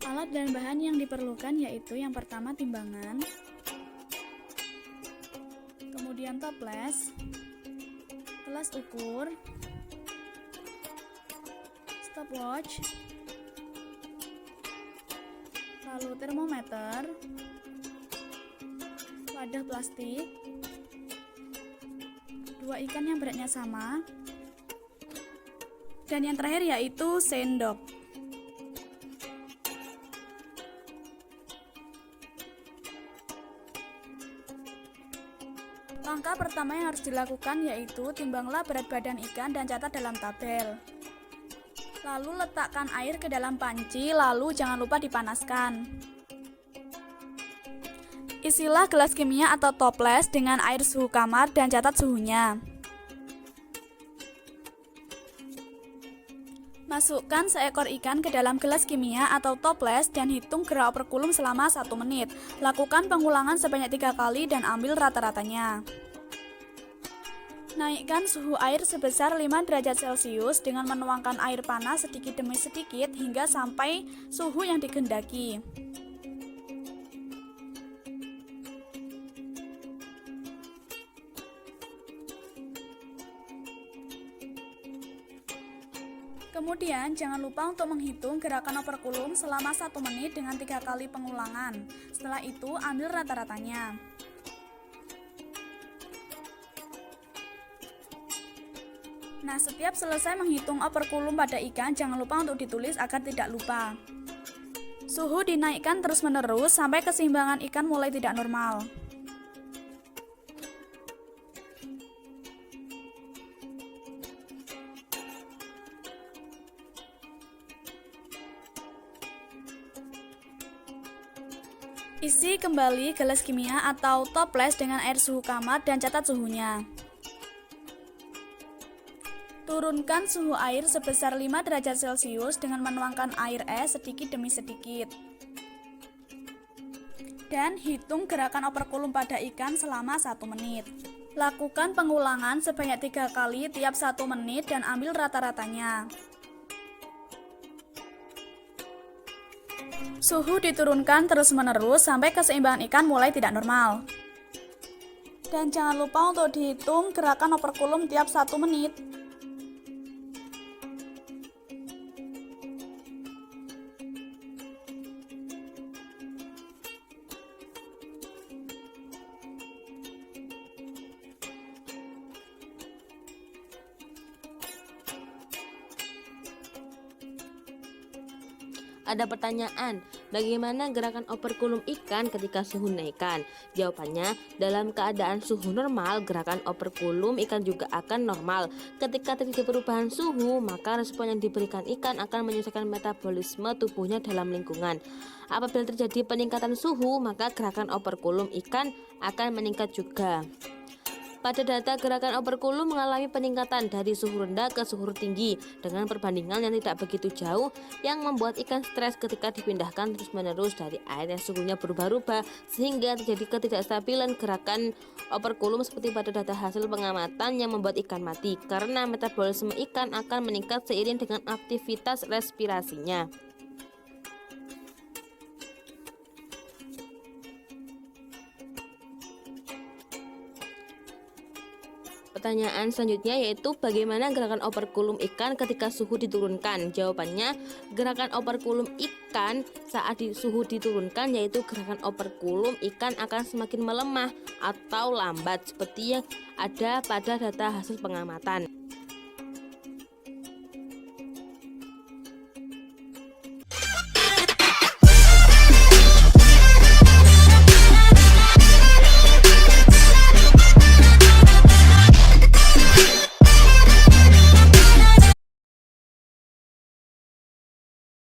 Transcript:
Alat dan bahan yang diperlukan yaitu yang pertama timbangan, kemudian toples, gelas ukur, stopwatch, lalu termometer, wadah plastik, dua ikan yang beratnya sama, dan yang terakhir yaitu sendok. Langkah pertama yang harus dilakukan yaitu timbanglah berat badan ikan dan catat dalam tabel. Lalu letakkan air ke dalam panci, lalu jangan lupa dipanaskan. Isilah gelas kimia atau toples dengan air suhu kamar dan catat suhunya. Masukkan seekor ikan ke dalam gelas kimia atau toples dan hitung gerak operkulum selama 1 menit. Lakukan pengulangan sebanyak 3 kali dan ambil rata-ratanya. Naikkan suhu air sebesar 5 derajat Celcius dengan menuangkan air panas sedikit demi sedikit hingga sampai suhu yang dikehendaki. Kemudian jangan lupa untuk menghitung gerakan operkulum selama 1 menit dengan 3 kali pengulangan. Setelah itu ambil rata-ratanya. Nah, setiap selesai menghitung operkulum pada ikan, jangan lupa untuk ditulis agar tidak lupa. Suhu dinaikkan terus-menerus sampai keseimbangan ikan mulai tidak normal. Isi kembali gelas kimia atau toples dengan air suhu kamar dan catat suhunya. Turunkan suhu air sebesar 5 derajat Celcius dengan menuangkan air es sedikit demi sedikit. Dan hitung gerakan operkulum pada ikan selama 1 menit. Lakukan pengulangan sebanyak 3 kali tiap 1 menit dan ambil rata-ratanya. Suhu diturunkan terus-menerus sampai keseimbangan ikan mulai tidak normal. Dan jangan lupa untuk dihitung gerakan operkulum tiap 1 menit. Ada pertanyaan, bagaimana gerakan operkulum ikan ketika suhu naikkan? Jawabannya, dalam keadaan suhu normal, gerakan operkulum ikan juga akan normal. Ketika terjadi perubahan suhu, maka respon yang diberikan ikan akan menyesuaikan metabolisme tubuhnya dalam lingkungan. Apabila terjadi peningkatan suhu, maka gerakan operkulum ikan akan meningkat juga. Pada data gerakan operkulum mengalami peningkatan dari suhu rendah ke suhu tinggi dengan perbandingan yang tidak begitu jauh yang membuat ikan stres ketika dipindahkan terus-menerus dari air yang suhunya berubah-ubah sehingga terjadi ketidakstabilan gerakan operkulum seperti pada data hasil pengamatan yang membuat ikan mati karena metabolisme ikan akan meningkat seiring dengan aktivitas respirasinya. Pertanyaan selanjutnya yaitu bagaimana gerakan operkulum ikan ketika suhu diturunkan? Jawabannya, gerakan operkulum ikan saat suhu diturunkan yaitu gerakan operkulum ikan akan semakin melemah atau lambat seperti yang ada pada data hasil pengamatan.